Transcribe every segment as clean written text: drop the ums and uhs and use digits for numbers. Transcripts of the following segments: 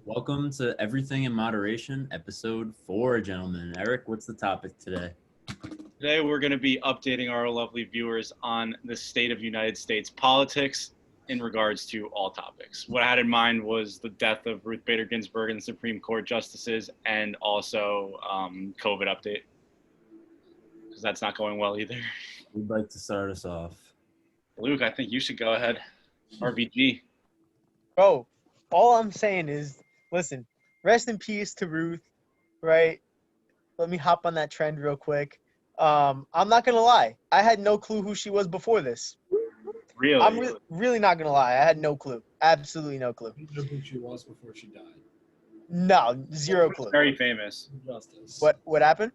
Welcome to Everything in Moderation, episode 4, gentlemen. Eric, what's the topic today? Today, we're going to be updating our lovely viewers on the state of United States politics in regards to all topics. What I had in mind was the death of Ruth Bader Ginsburg and the Supreme Court justices, and also COVID update, because that's not going well either. Who'd like to start us off? Luke, I think you should go ahead. RBG. Bro, all I'm saying is, listen, rest in peace to Ruth, right? Let me hop on that trend real quick. I'm not going to lie. I had no clue who she was before this. Really? I'm really not going to lie. I had no clue. Absolutely no clue. You know who she was before she died. No, zero clue. Very famous. Justice. What happened?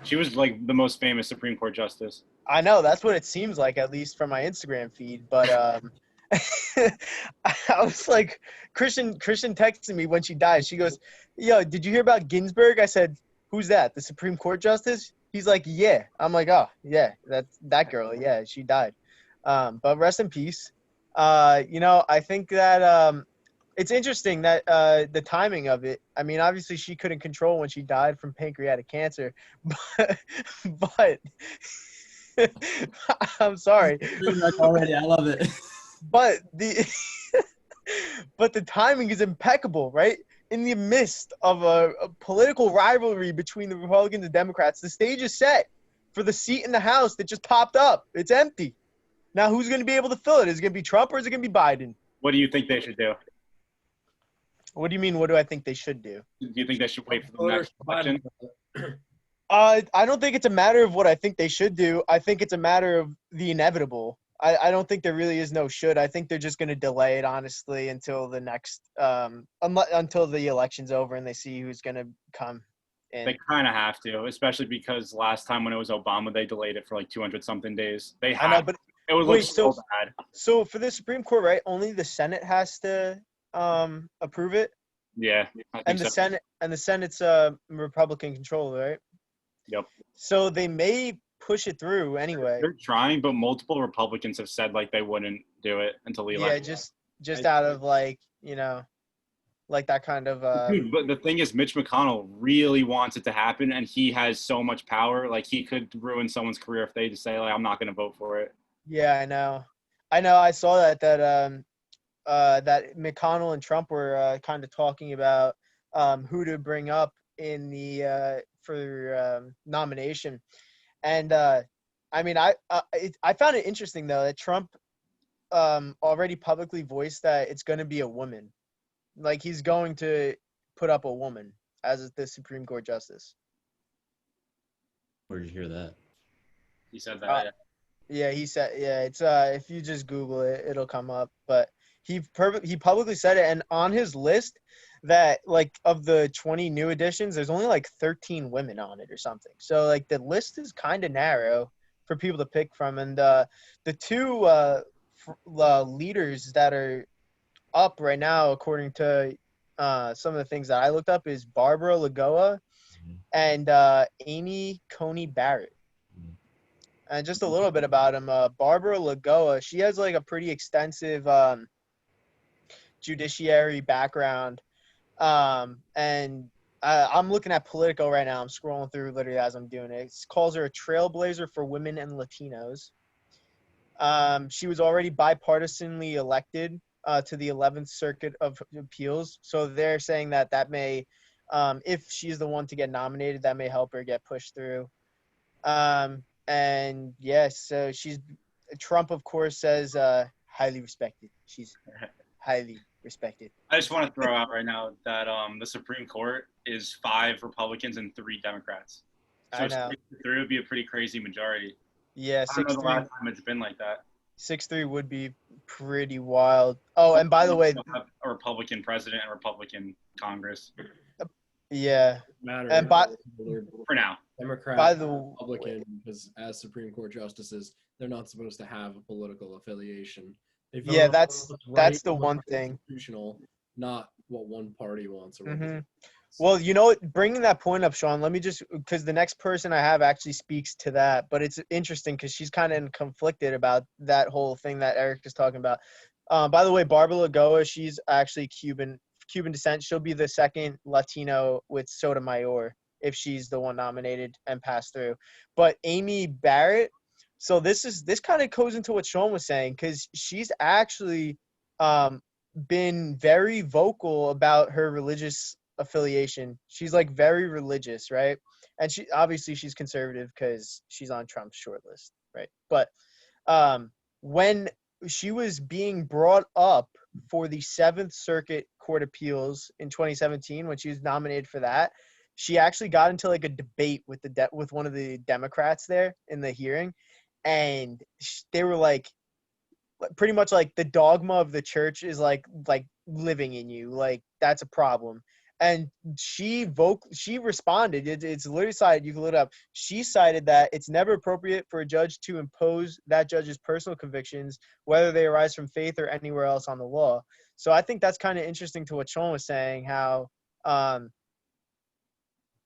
She was like the most famous Supreme Court justice. I know. That's what it seems like, at least from my Instagram feed. But I was like, Christian texted me when she died. She goes, yo, did you hear about Ginsburg? I said, who's that? The Supreme Court justice? He's like, yeah. I'm like, oh, yeah, that's that girl. Yeah, she died. But rest in peace. I think that it's interesting that the timing of it. I mean, obviously she couldn't control when she died from pancreatic cancer, but I'm sorry. Already, I love it. But but the timing is impeccable, right? In the midst of a political rivalry between the Republicans and Democrats, the stage is set for the seat in the House that just popped up. It's empty. Now, who's going to be able to fill it? Is it going to be Trump or is it going to be Biden? What do you think they should do? What do you mean, what do I think they should do? Do you think they should wait for the next election? I don't think it's a matter of what I think they should do. I think it's a matter of the inevitable. I don't think there really is no should. I think they're just going to delay it, honestly, until the next until the election's over and they see who's going to come in. They kind of have to, especially because last time when it was Obama, they delayed it for like 200-something days. They had I know, but it would look so bad. So for the Supreme Court, right, only the Senate has to approve it? Yeah. And the Senate's Republican control, right? Yep. So they may push it through anyway. They're trying, but multiple Republicans have said like they wouldn't do it until the election. Yeah, just out of like, like that kind of Dude, but the thing is, Mitch McConnell really wants it to happen, and he has so much power. Like, he could ruin someone's career if they just say, like, I'm not going to vote for it. Yeah, I know. I saw that that McConnell and Trump were kind of talking about who to bring up in the for nomination. And I mean, I found it interesting though that Trump already publicly voiced that it's going to be a woman. Like, he's going to put up a woman as the Supreme Court justice. Where'd you hear that? He said that. Yeah, he said. Yeah, it's if you just Google it, it'll come up. But he publicly said it, and on his list, that like of the 20 new additions, there's only like 13 women on it or something. So like the list is kind of narrow for people to pick from, and the two leaders that are up right now, according to some of the things that I looked up, is Barbara Lagoa and Amy Coney Barrett. And just a little bit about him, Barbara Lagoa, she has like a pretty extensive judiciary background. And I'm looking at Politico right now. I'm scrolling through literally as I'm doing it. It calls her a trailblazer for women and Latinos. She was already bipartisanly elected to the 11th Circuit of Appeals. So they're saying that may, if she's the one to get nominated, that may help her get pushed through. And yes, so Trump, of course, says highly respected. She's highly respected. I just want to throw out right now that the Supreme Court is 5 Republicans and 3 Democrats. So I know. 6-3 would be a pretty crazy majority. Yeah, I don't know the 6-3. last time it's been like that. 6-3 would be pretty wild. Oh, and by the way, We'll have a Republican president and Republican Congress yeah, Matter and by for now. Democrat, by the Republican, because as Supreme Court justices, they're not supposed to have a political affiliation. They vote Yeah, on that's what's the and one what's thing. constitutional, not what one party wants. Or Mhm. Well, bringing that point up, Sean, let me just, because the next person I have actually speaks to that, but it's interesting because she's kind of conflicted about that whole thing that Eric is talking about. By the way, Barbara Lagoa, she's actually Cuban descent. She'll be the second Latino with Sotomayor if she's the one nominated and passed through. But Amy Barrett, so this kind of goes into what Sean was saying, because she's actually been very vocal about her religious affiliation. She's like very religious, right? And she's conservative because she's on Trump's short list, right? But when she was being brought up for the Seventh Circuit Court of Appeals in 2017, when she was nominated for that, she actually got into like a debate with with one of the Democrats there in the hearing, and they were like, pretty much like the dogma of the church is like living in you, like that's a problem. And she responded. It's literally cited. You can look it up. She cited that it's never appropriate for a judge to impose that judge's personal convictions, whether they arise from faith or anywhere else on the law. So I think that's kind of interesting to what Sean was saying, how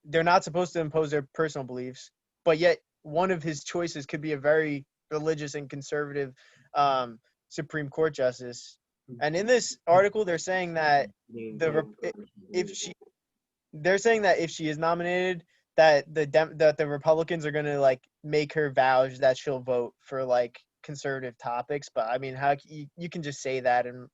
they're not supposed to impose their personal beliefs, but yet one of his choices could be a very religious and conservative Supreme Court justice. And in this article, they're saying that if she is nominated, that the Republicans are going to like make her vow that she'll vote for like conservative topics. But I mean, how you can just say that and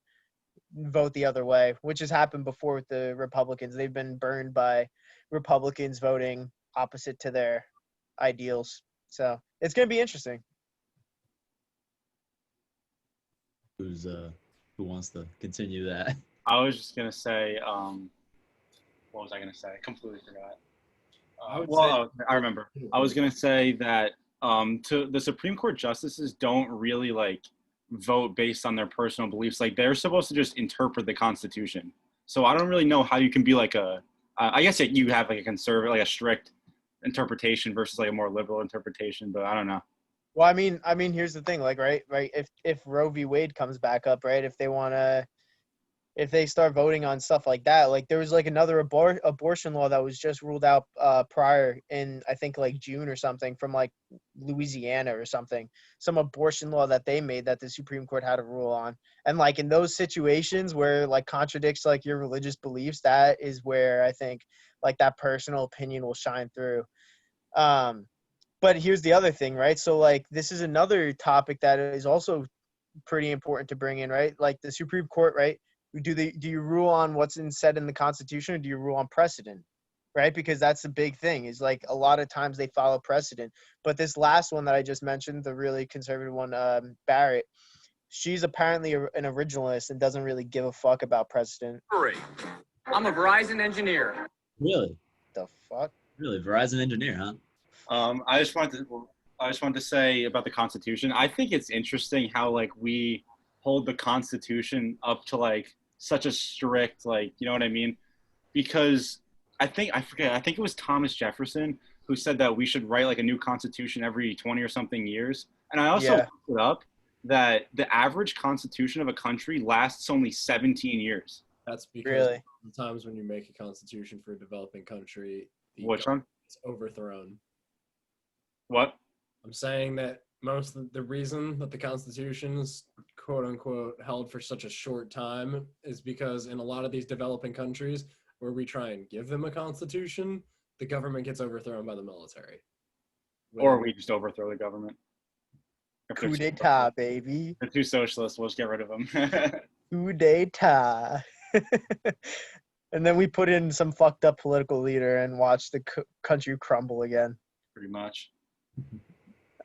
vote the other way, which has happened before with the Republicans. They've been burned by Republicans voting opposite to their ideals. So it's going to be interesting. Who wants to continue that? I was just gonna say, what was I gonna say? I completely forgot. I remember. I was gonna say that to the Supreme Court justices don't really like vote based on their personal beliefs. Like they're supposed to just interpret the Constitution. So I don't really know how you can be like I guess you have like a conservative, like a strict interpretation versus like a more liberal interpretation, but I don't know. Well, I mean, here's the thing, like, right. If Roe v. Wade comes back up, right, if they start voting on stuff like that, like there was like another abortion law that was just ruled out prior in, I think, like June or something, from like Louisiana or something, some abortion law that they made that the Supreme Court had to rule on. And like in those situations where like contradicts like your religious beliefs, that is where I think like that personal opinion will shine through. But here's the other thing, right? So like this is another topic that is also pretty important to bring in, right? Like the Supreme Court, right? Do you rule on what's said in the Constitution, or do you rule on precedent, right? Because that's the big thing, is like a lot of times they follow precedent. But this last one that I just mentioned, the really conservative one, Barrett, she's apparently an originalist and doesn't really give a fuck about precedent. I'm a Verizon engineer. Really? The fuck? Really? Verizon engineer, huh? I just wanted to say about the Constitution. I think it's interesting how like we hold the Constitution up to like such a strict, like, you know what I mean? Because I think it was Thomas Jefferson who said that we should write like a new Constitution every 20 or something years. And I also looked it up that the average Constitution of a country lasts only 17 years. That's because Really? sometimes when you make a constitution for a developing country, Which one? It's overthrown. What? I'm saying that most of the reason that the Constitution is quote unquote held for such a short time is because in a lot of these developing countries where we try and give them a constitution, the government gets overthrown by the military. Or we just overthrow the government. Coup d'etat, baby. They're too socialist. We'll just get rid of them. Coup d'etat. And then we put in some fucked up political leader and watch the country crumble again. Pretty much.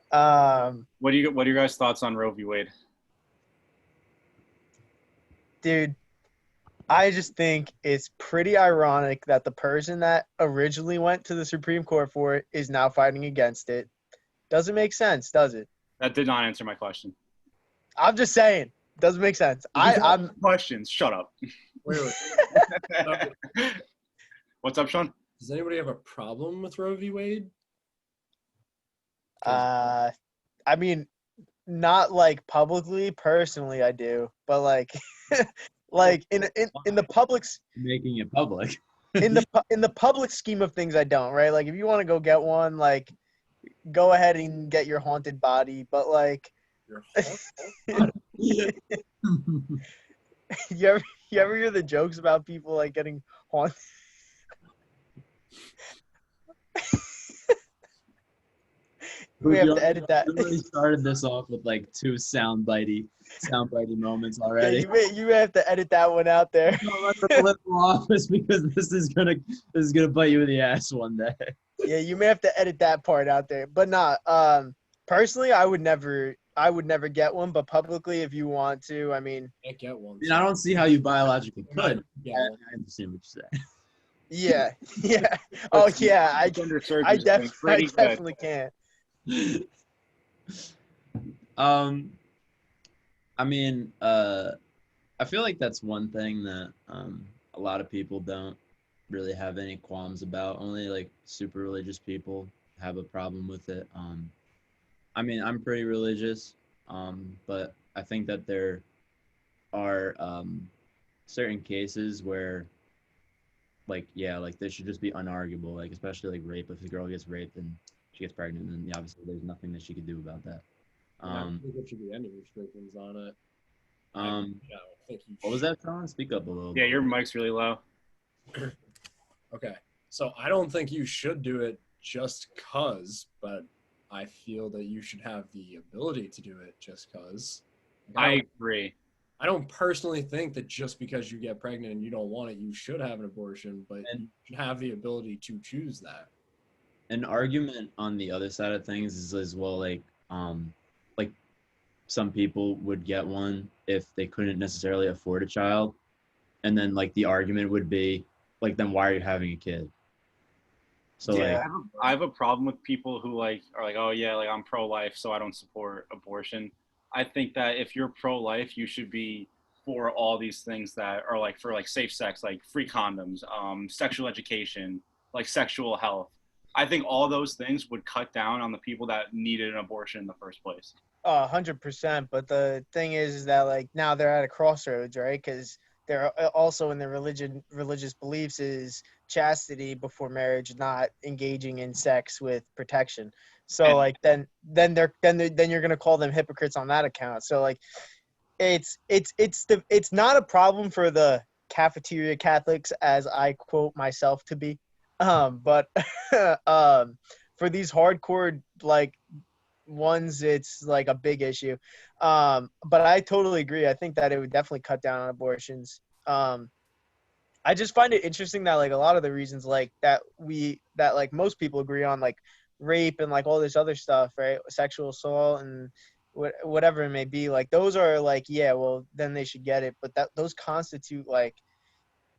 What are your guys' thoughts on Roe v. Wade? Dude, I just think it's pretty ironic that the person that originally went to the Supreme Court for it is now fighting against it. Doesn't make sense, does it? That did not answer my question. I'm just saying, doesn't make sense. I'm questions. Shut up. Wait. What's up, Sean? Does anybody have a problem with Roe v. Wade? I mean, not like publicly, personally I do, but like like in the public's Making it public. in the public scheme of things, I don't, right? Like if you want to go get one, like go ahead and get your haunted body, but like you ever hear the jokes about people like getting haunted? We have to edit that. We already started this off with like two soundbitey moments Yeah, already. you may have to edit that one out there. No, let the political office because this is gonna bite you in the ass one day. Yeah, you may have to edit that part out there. But not personally, I would never get one, but publicly if you want to, I mean, Can't get one. I mean, I don't see how you biologically could. Yeah, I understand what you're saying. yeah. Yeah. Oh yeah, Gender I surgery's been pretty good. definitely can't. I mean, I feel like that's one thing that a lot of people don't really have any qualms about. Only like super religious people have a problem with it. I mean, I'm pretty religious, but I think that there are certain cases where, like, yeah, like this should just be unarguable. Like, especially like rape. If a girl gets raped and she gets pregnant, then obviously there's nothing that she could do about that. I don't think there should be any restrictions on it. Um, I don't think you what was should. that, Sean? Speak up a little. Yeah, bit. your mic's really low. Okay, so I don't think you should do it just cause, but I feel that you should have the ability to do it just cause. I agree. I don't personally think that just because you get pregnant and you don't want it, you should have an abortion, but you should have the ability to choose that. An argument on the other side of things is as well, like some people would get one if they couldn't necessarily afford a child, and then like the argument would be like, then why are you having a kid? So Yeah. like, I have a problem with people who like are like, oh yeah, like I'm pro-life, so I don't support abortion. I think that if you're pro-life, you should be for all these things that are like for like safe sex, like free condoms, sexual education, like sexual health. I think all those things would cut down on the people that needed an abortion in the first place. 100%. But the thing is that like now they're at a crossroads, right? Because they're also in their religious beliefs is chastity before marriage, not engaging in sex with protection. So like then you're gonna call them hypocrites on that account. So like it's not a problem for the cafeteria Catholics, as I quote myself to be, but for these hardcore like ones, it's like a big issue. But I totally agree. I think that it would definitely cut down on abortions. I just find it interesting that like a lot of the reasons like that like most people agree on, like rape and like all this other stuff, right? Sexual assault and whatever it may be, like those are like, yeah, well then they should get it, but those constitute like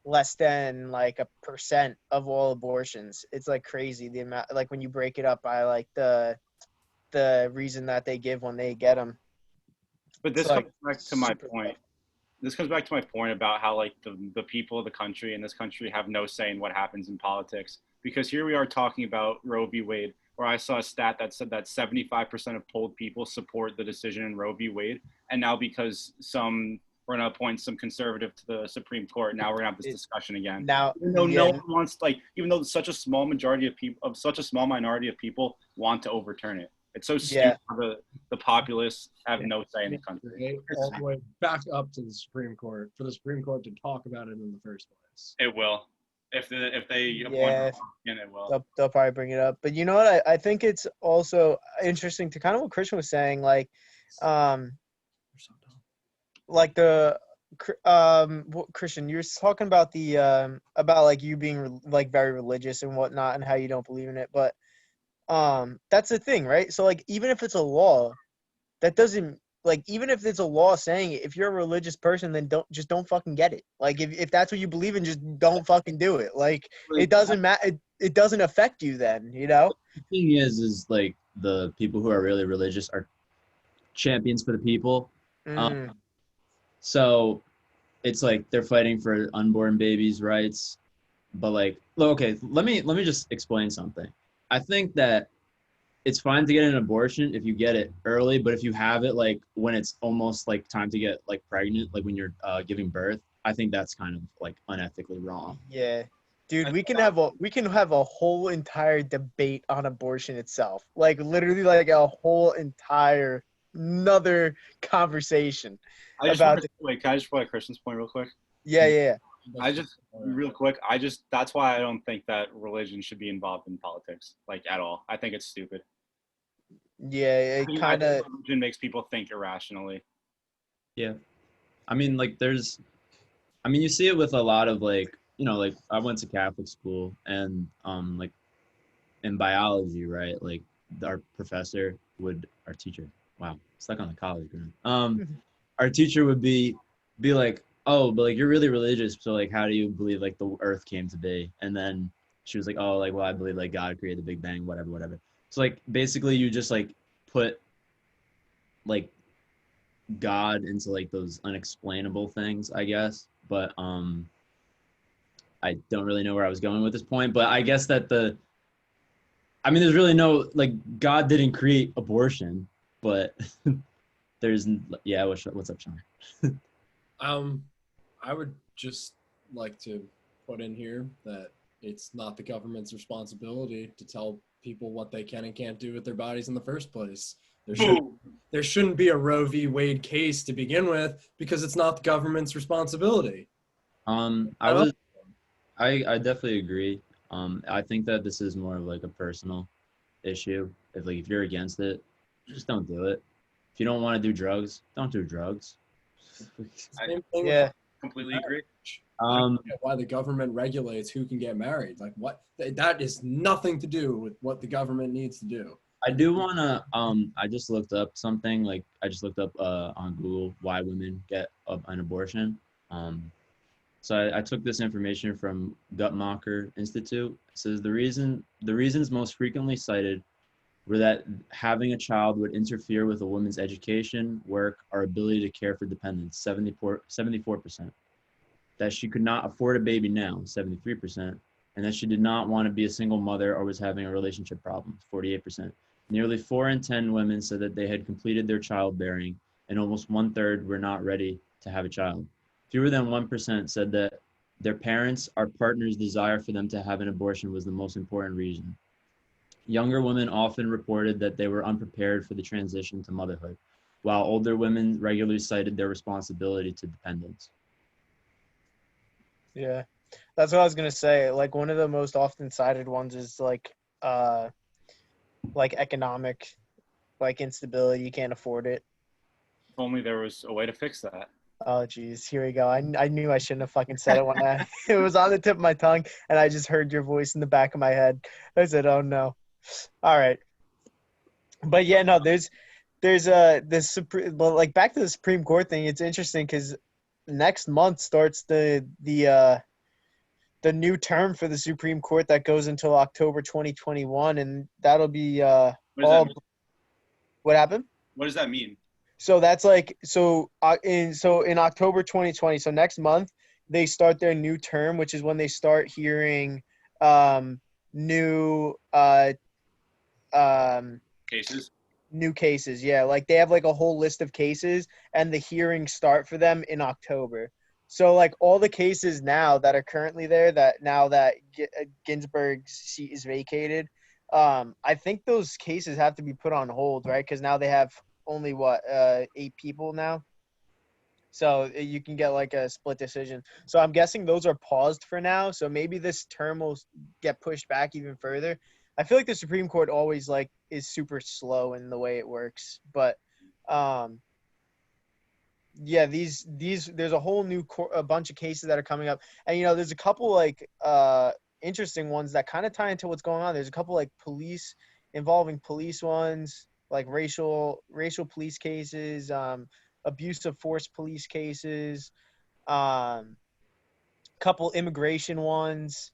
less than like 1% of all abortions. It's like crazy the amount, like when you break it up by like the reason that they give when they get them. But this It's, like, comes back to my super point. This comes back to my point about how like the people of the country in this country have no say in what happens in politics. Because here we are talking about Roe v. Wade, where I saw a stat that said that 75% of polled people support the decision in Roe v. Wade. And now because we're going to appoint some conservative to the Supreme Court, now we're going to have this discussion again. Now, Even though yeah, no one wants, like, even though such a small majority of people, such a small minority of people want to overturn it. It's so stupid. Yeah. The populace have no say in the country. All the way back up to the Supreme Court for the Supreme Court to talk about it in the first place. It will. If they appoint Yeah. a Republican, it will. they'll probably bring it up. But you know what? I think it's also interesting to kind of what Christian was saying, like, like Christian, you're talking about the about like you being like very religious and whatnot and how you don't believe in it, but that's the thing, right? So like even if it's a law, that doesn't, like, even if it's a law saying it, if you're a religious person, then don't fucking get it. Like if that's what you believe in, just don't fucking do it. Like it doesn't matter. It doesn't affect you then, you know? The thing is like the people who are really religious are champions for the people. So it's like they're fighting for unborn babies' rights. But like, okay, let me just explain something. I think that it's fine to get an abortion if you get it early, but if you have it like when it's almost like time to get like pregnant, like when you're giving birth, I think that's kind of like unethically wrong. Yeah. Dude, we can have a whole entire debate on abortion itself. Like literally like a whole entire another conversation. I just about wait. Can I just play Christian's point real quick? Yeah. Real quick, that's why I don't think that religion should be involved in politics, like at all. I think it's stupid. Yeah, it kind of. Religion makes people think irrationally. Yeah. I mean, like, you see it with a lot of, like, like, I went to Catholic school, and, like, in biology, right? Like, our teacher, wow, stuck on the college ground. Our teacher would be like, oh, but, like, you're really religious, so, like, how do you believe, like, the earth came to be? And then she was like, oh, like, well, I believe, like, God created the Big Bang, whatever. So, like, basically you just, like, put, like, God into, like, those unexplainable things, I guess. But I don't really know where I was going with this point, but I guess that there's really no, like, God didn't create abortion, but what's up, Sean? I would just like to put in here that it's not the government's responsibility to tell people what they can and can't do with their bodies in the first place. There shouldn't be a Roe v. Wade case to begin with because it's not the government's responsibility. I definitely agree. I think that this is more of, like, a personal issue. If you're against it, just don't do it. If you don't want to do drugs, don't do drugs. Same thing. Yeah. Completely agree. I don't get why the government regulates who can get married. Like, what? That is nothing to do with what the government needs to do. I do want to, I just looked up something, like, I just looked up on Google why women get an abortion. So I took this information from Guttmacher Institute. It says the reasons most frequently cited were that having a child would interfere with a woman's education, work, or ability to care for dependents, 74%. That she could not afford a baby now, 73%. And that she did not want to be a single mother or was having a relationship problem, 48%. Nearly 4 in 10 women said that they had completed their childbearing, and almost 1/3 were not ready to have a child. Fewer than 1% said that their parents' or partner's desire for them to have an abortion was the most important reason. Younger women often reported that they were unprepared for the transition to motherhood, while older women regularly cited their responsibility to dependents. Yeah, that's what I was gonna say. Like, one of the most often cited ones is like economic, like, instability. You can't afford it. If only there was a way to fix that. Oh, geez, here we go. I knew I shouldn't have fucking said it when it was on the tip of my tongue, and I just heard your voice in the back of my head. I said, "Oh no." All right, but yeah, no, there's this Supreme, well, like, back to the Supreme Court thing. It's interesting because next month starts the new term for the Supreme Court that goes until October 2021, and that'll be What happened? does that mean? So that's like in October 2020, so next month they start their new term, which is when they start hearing new Cases. New cases. Yeah, like, they have, like, a whole list of cases, and the hearings start for them in October. So, like, all the cases now that are currently there, that now that Ginsburg's seat is vacated, I think those cases have to be put on hold, right? Because now they have only 8 people now, so you can get, like, a split decision. So I'm guessing those are paused for now. So maybe this term will get pushed back even further. I feel like the Supreme Court always, like, is super slow in the way it works, but yeah, these there's a whole new a bunch of cases that are coming up, and there's a couple, like, interesting ones that kind of tie into what's going on. There's a couple, like, involving police ones, like racial police cases, abuse of force police cases, couple immigration ones,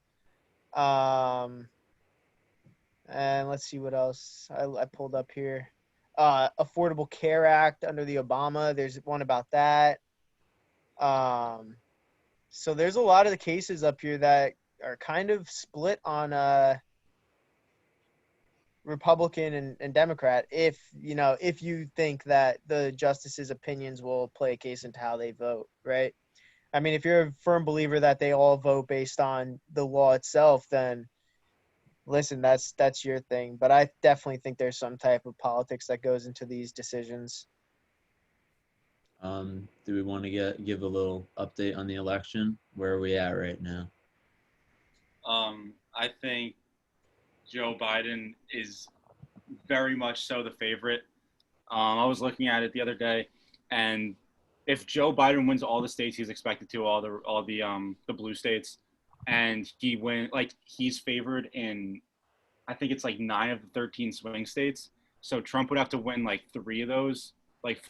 and let's see what else I pulled up here. Affordable Care Act under the Obama. There's one about that. So there's a lot of the cases up here that are kind of split on Republican and Democrat, if you think that the justices' opinions will play a case into how they vote, right? I mean, if you're a firm believer that they all vote based on the law itself, then listen, that's your thing. But I definitely think there's some type of politics that goes into these decisions. Do we want to give a little update on the election? Where are we at right now? I think Joe Biden is very much so the favorite. I was looking at it the other day, and if Joe Biden wins all the states he's expected to, all the blue states, and he's favored in, I think it's like 9 of the 13 swing states. So Trump would have to win like 3 of those, like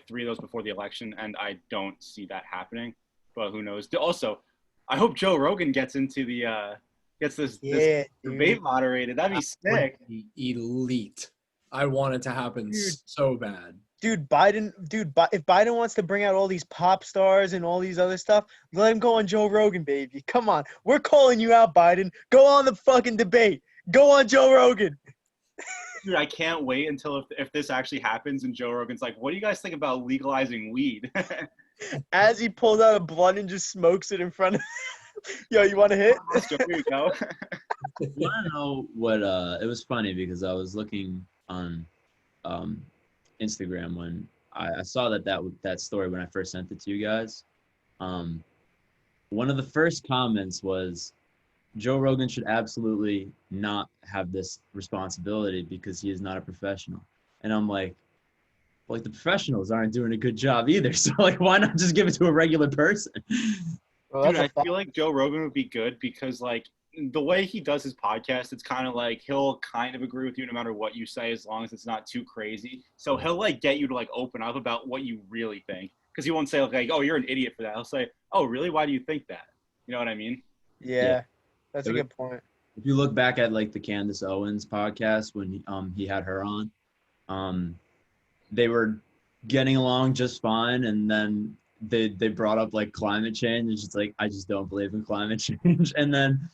3 of those before the election, and I don't see that happening. But who knows? Also, I hope Joe Rogan gets into this Yeah, debate moderated. That'd be sick. Elite. I want it to happen Dude. so bad. If Biden wants to bring out all these pop stars and all these other stuff, let him go on Joe Rogan, baby. Come on. We're calling you out, Biden. Go on the fucking debate. Go on Joe Rogan. Dude, I can't wait until if this actually happens and Joe Rogan's like, what do you guys think about legalizing weed? As he pulls out a blunt and just smokes it in front of Yo, you want to hit? Here you go. I want to know what it was funny because I was looking on Instagram when I saw that story when I first sent it to you guys. One of the first comments was, Joe Rogan should absolutely not have this responsibility because he is not a professional. And I'm like the professionals aren't doing a good job either. So like, why not just give it to a regular person? Well, Dude, that's I feel like Joe Rogan would be good because like the way he does his podcast, it's kind of like he'll kind of agree with you no matter what you say as long as it's not too crazy. So he'll like get you to like open up about what you really think because he won't say like, oh, you're an idiot for that. He'll say, oh, really? Why do you think that? You know what I mean? Yeah, that's a good point. If you look back at like the Candace Owens podcast when he had her on, they were getting along just fine, and then they brought up like climate change, and she's like, I just don't believe in climate change. And then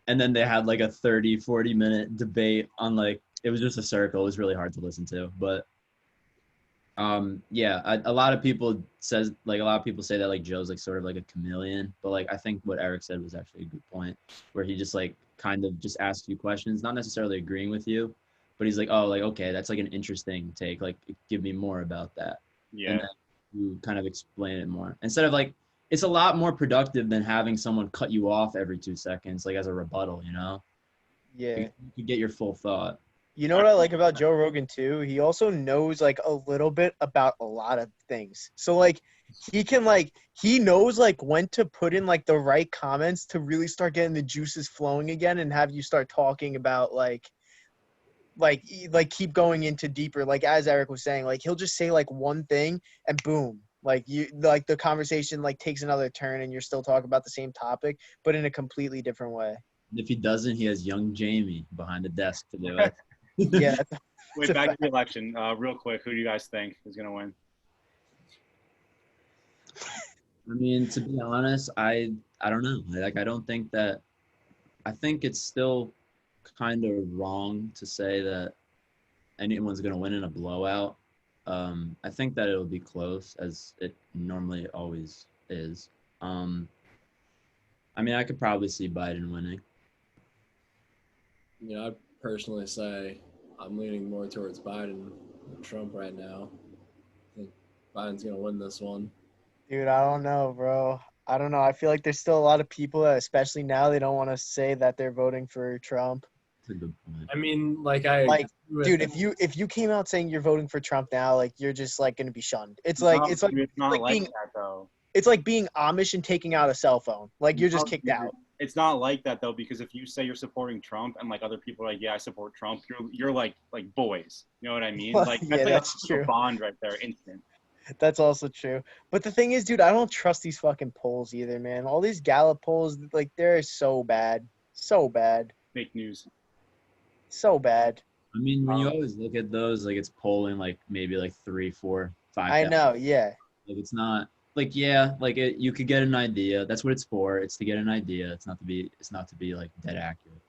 they had like a 30-40 minute debate on like, it was just a circle. It was really hard to listen to, but a lot of people say that like Joe's like sort of like a chameleon, but like I think what Eric said was actually a good point, where he just like kind of just asks you questions, not necessarily agreeing with you, but he's like, oh, like, okay, that's like an interesting take, like give me more about that. Yeah. And then you kind of explain it more instead of like, it's a lot more productive than having someone cut you off every 2 seconds like as a rebuttal, you know. Yeah. You could get your full thought. You know what I like about Joe Rogan too? He also knows like a little bit about a lot of things. So like he knows like when to put in like the right comments to really start getting the juices flowing again and have you start talking about like keep going into deeper. Like as Eric was saying, like he'll just say like one thing and boom, like the conversation like takes another turn and you're still talking about the same topic but in a completely different way. If he doesn't, he has young Jamie behind the desk to do it. Yeah. Wait, back to the election, real quick. Who do you guys think is gonna win? I mean, to be honest, I don't know. Like, I think it's still kind of wrong to say that anyone's gonna win in a blowout. I think that it'll be close, as it normally always is. I mean, I could probably see Biden winning. You know, I personally say I'm leaning more towards Biden than Trump right now. I think Biden's going to win this one. Dude, I don't know, bro. I don't know. I feel like there's still a lot of people that, especially now, they don't want to say that they're voting for Trump. That's a good point. I mean, dude, if you came out saying you're voting for Trump now, like you're just like going to be shunned. It's not like like being that though. It's like being Amish and taking out a cell phone. Like you're just kicked out. It's not like that though, because if you say you're supporting Trump and like other people are like, yeah, I support Trump, you're like boys. You know what I mean? Like Yeah, that's true. A bond right there, instant. That's also true. But the thing is, dude, I don't trust these fucking polls either, man. All these Gallup polls, like they're so bad. So bad. Fake news. So bad. I mean, when you always look at those, like it's polling like maybe like 3, 4, 5. I know, yeah. Like it's not like, yeah, like you could get an idea. That's what it's for. It's to get an idea. It's not to be like dead accurate.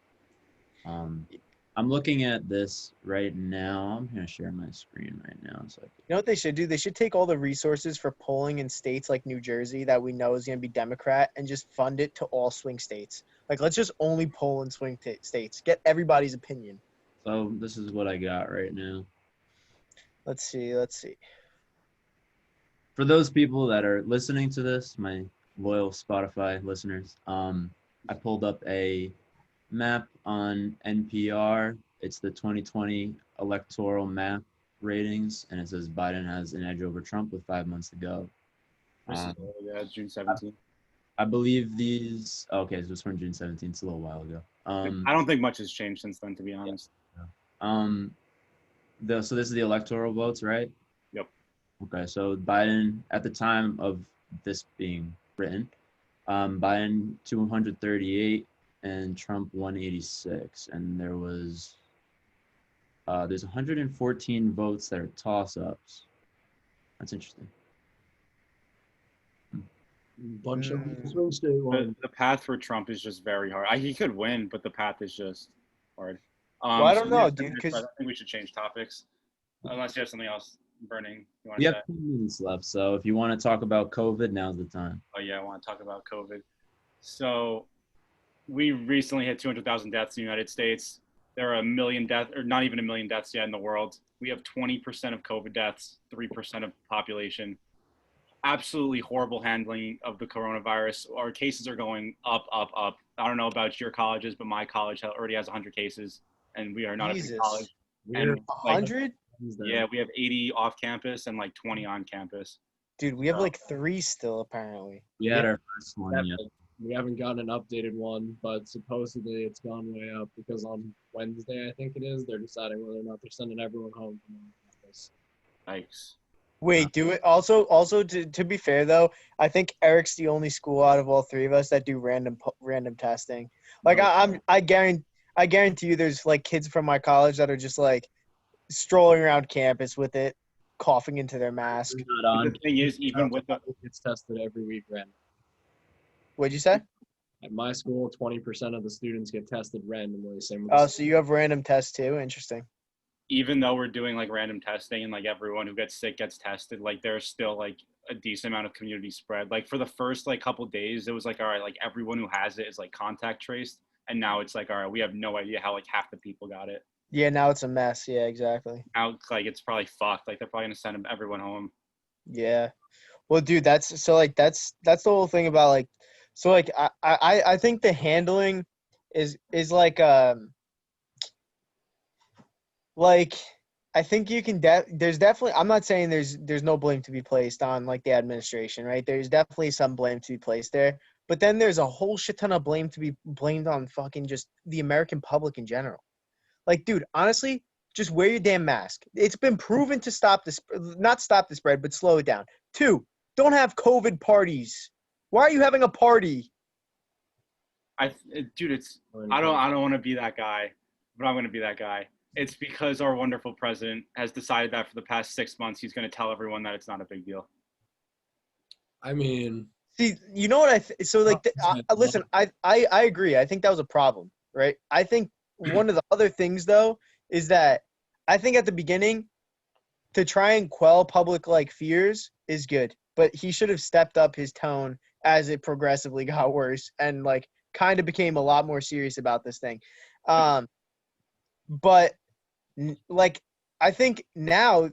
I'm looking at this right now. I'm gonna share my screen right now. So you know what they should do? They should take all the resources for polling in states like New Jersey that we know is gonna be Democrat and just fund it to all swing states. Like let's just only poll in swing states. Get everybody's opinion. So this is what I got right now. Let's see. for those people that are listening to this, my loyal Spotify listeners, I pulled up a map on NPR. It's the 2020 electoral map ratings, and it says Biden has an edge over Trump with 5 months to go. Yeah, June 17th. I believe these. Okay, so it's from June 17th. It's a little while ago. I don't think much has changed since then, to be honest. So this is the electoral votes, right? Yep. Okay, so Biden at the time of this being written, Biden 238 and Trump 186, and there's 114 votes that are toss-ups. That's interesting. Bunch of swing state ones. The path for Trump is just very hard. He could win, but the path is just hard. Well, I don't know, dude, I because think we should change topics, unless you have something else burning you want We to have say. 10 minutes left, so if you want to talk about COVID, now's the time. Oh yeah, I want to talk about COVID. So, we recently hit 200,000 deaths in the United States. There are 1 million deaths, or not even 1 million deaths yet in the world. We have 20% of COVID deaths, 3% of population. Absolutely horrible handling of the coronavirus. Our cases are going up, up, up. I don't know about your colleges, but my college already has 100 cases, and we are not a Jesus. big college. We're And like, 100? yeah, we have 80 off campus and like 20 on campus. Dude, we have like 3 still, apparently. We had our first one, yeah. We haven't gotten an updated one, but supposedly it's gone way up because on Wednesday, I think it is, they're deciding whether or not they're sending everyone home from campus. Yikes. Wait, do it. Also, to be fair though, I think Eric's the only school out of all 3 of us that do random testing. Like I guarantee you, there's like kids from my college that are just like strolling around campus with it, coughing into their mask. Not on. The thing is, even with the It's tested every week, random. What'd you say? At my school, 20% of the students get tested randomly. Same with Oh, so you have random tests too? Interesting. even though we're doing like random testing and like everyone who gets sick gets tested, like there's still like a decent amount of community spread. Like for the first like couple days, it was like, all right, like everyone who has it is like contact traced. And now it's like, all right, we have no idea how like half the people got it. Yeah, now it's a mess. Yeah, exactly. Now like it's probably fucked. Like they're probably gonna send everyone home. Yeah. Well, dude, that's the whole thing about like, so like I think the handling is like I think you can there's definitely, I'm not saying there's no blame to be placed on like the administration, right? There's definitely some blame to be placed there, but then there's a whole shit ton of blame to be blamed on fucking just the American public in general. Like, dude, honestly, just wear your damn mask. It's been proven to not stop the spread, but slow it down. 2, don't have COVID parties. Why are you having a party? Dude, it's I don't want to be that guy, but I'm gonna be that guy. It's because our wonderful president has decided that for the past 6 months he's gonna tell everyone that it's not a big deal. I mean, See, you know what listen, I agree. I think that was a problem, right? I think one of the other things though is that I think at the beginning to try and quell public like fears is good, but he should have stepped up his tone as it progressively got worse and like kind of became a lot more serious about this thing. But like I think now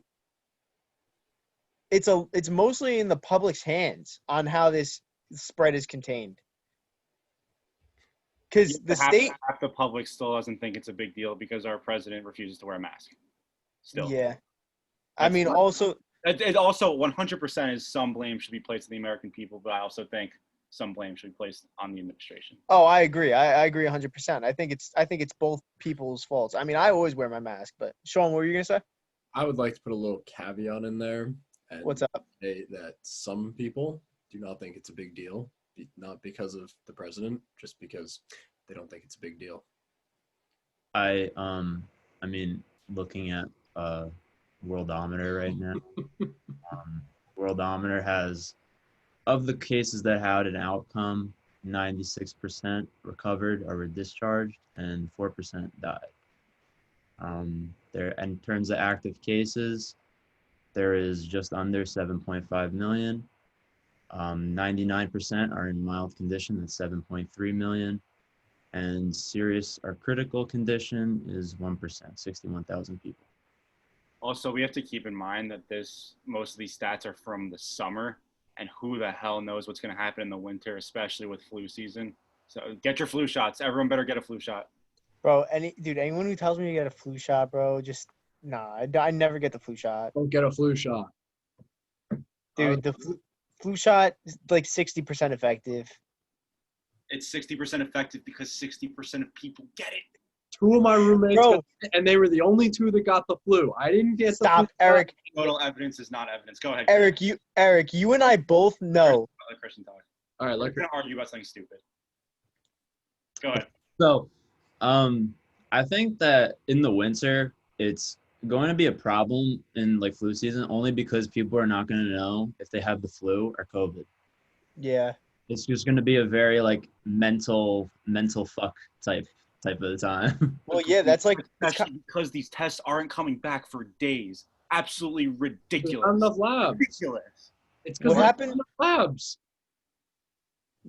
it's mostly in the public's hands on how this spread is contained. Because the state, half the public still doesn't think it's a big deal because our president refuses to wear a mask. Still, yeah. I mean, also it also 100% is some blame should be placed on the American people, but I also think some blame should be placed on the administration. Oh, I agree. I agree 100%. I think it's both people's faults. I mean, I always wear my mask, but Sean, what were you gonna say? I would like to put a little caveat in there. And What's up? say that some people do not think it's a big deal, not because of the president, just because they don't think it's a big deal. I mean, looking at Worldometer right now, Worldometer has, of the cases that had an outcome, 96% recovered or were discharged, and 4% died. There, in terms of active cases, there is just under 7.5 million. 99% are in mild condition, that's 7.3 million. And serious or critical condition is 1%, 61,000 people. Also, we have to keep in mind that most of these stats are from the summer, and who the hell knows what's going to happen in the winter, especially with flu season. So get your flu shots. Everyone better get a flu shot. Bro, anyone who tells me to get a flu shot, bro, just nah. I never get the flu shot. Don't get a flu shot. Dude, the flu shot is like 60% effective. It's 60% effective because 60% of people get it. 2 of my roommates, Bro. got it, and they were the only 2 that got the flu. I didn't get the flu Stop, shot. Eric. Total evidence is not evidence. Go ahead. Eric, you and I both know. Let Christian talk. All right, We're look. going to argue about something stupid. Go ahead. So, I think that in the winter, it's going to be a problem in like flu season only because people are not going to know if they have the flu or COVID. Yeah. It's just going to be a very like mental fuck type of the time. Well, yeah, that's like Especially because these tests aren't coming back for days. Absolutely There's ridiculous. not enough labs. Ridiculous. It's because What there's happened? not enough labs.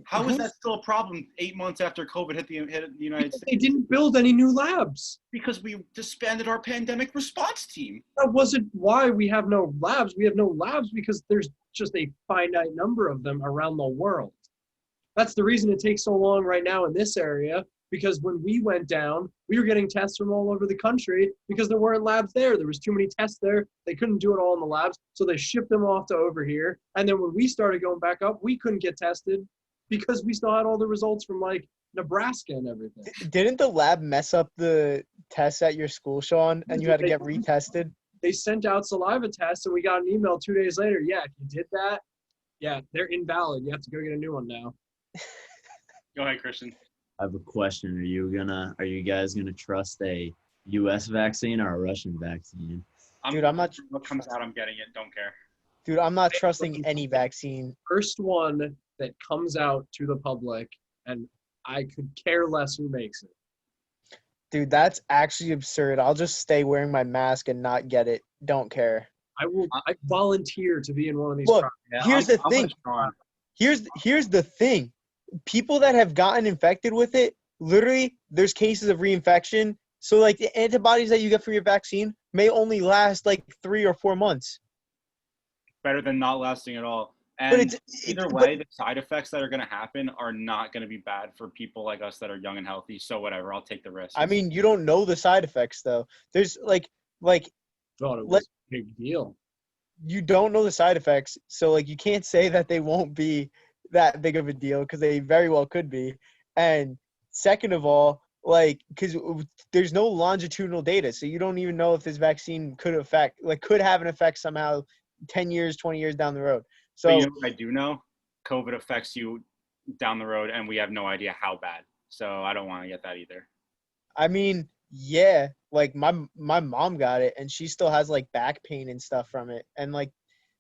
How is that still a problem 8 months after COVID hit the United Because States? they didn't build any new labs. Because we disbanded our pandemic response team. That wasn't why we have no labs. We have no labs because there's just a finite number of them around the world. That's the reason it takes so long right now in this area, because when we went down, we were getting tests from all over the country because there weren't labs there. There was too many tests there. They couldn't do it all in the labs, so they shipped them off to over here. And then when we started going back up, we couldn't get tested because we still had all the results from like Nebraska and everything. Didn't the lab mess up the tests at your school, Sean, and you had to get retested? They sent out saliva tests, and we got an email 2 days later. Yeah, if you did that, yeah, they're invalid. You have to go get a new one now. Go ahead, Christian. I have a question. Are you guys gonna trust a U.S. vaccine or a Russian vaccine? Dude, I'm not. What comes out, I'm getting it. Don't care. Dude, I'm not trusting any vaccine. First one that comes out to the public, and I could care less who makes it. Dude, that's actually absurd. I'll just stay wearing my mask and not get it. Don't care. I volunteer to be in one of these. Look, Yeah, here's the thing. with Sean. Here's the thing. People that have gotten infected with it, literally, there's cases of reinfection. So, like, the antibodies that you get from your vaccine may only last, like, 3 or 4 months. Better than not lasting at all. But And it's either way, the side effects that are going to happen are not going to be bad for people like us that are young and healthy. So whatever, I'll take the risk. I mean, you don't know the side effects, though. There's, like Thought it was a big deal. you don't know the side effects. So, like, you can't say that they won't be that big of a deal because they very well could be. And second of all, like, because there's no longitudinal data, so you don't even know if this vaccine could have an effect somehow 10 years, 20 years down the road. So but you know what I do know? COVID affects you down the road, and we have no idea how bad. So I don't want to get that either. I mean, yeah, like my mom got it and she still has like back pain and stuff from it. And like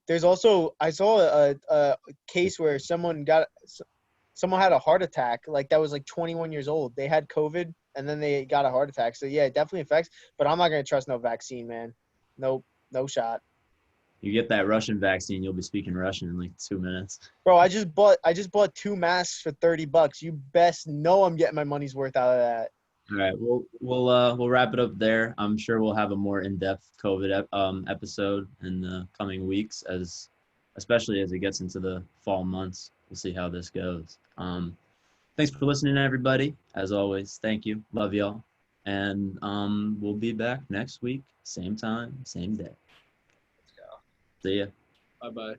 there's also I saw a case where someone had a heart attack like that was like 21 years old. They had COVID and then they got a heart attack. So yeah, it definitely affects, but I'm not going to trust no vaccine, man. Nope, no shot. You get that Russian vaccine, you'll be speaking Russian in like 2 minutes. Bro, I just bought 2 masks for $30. You best know I'm getting my money's worth out of that. All right, we'll wrap it up there. I'm sure we'll have a more in-depth COVID episode in the coming weeks, especially as it gets into the fall months. We'll see how this goes. Thanks for listening, everybody. As always, thank you. Love y'all. And we'll be back next week, same time, same day. Let's go. See ya. Bye-bye.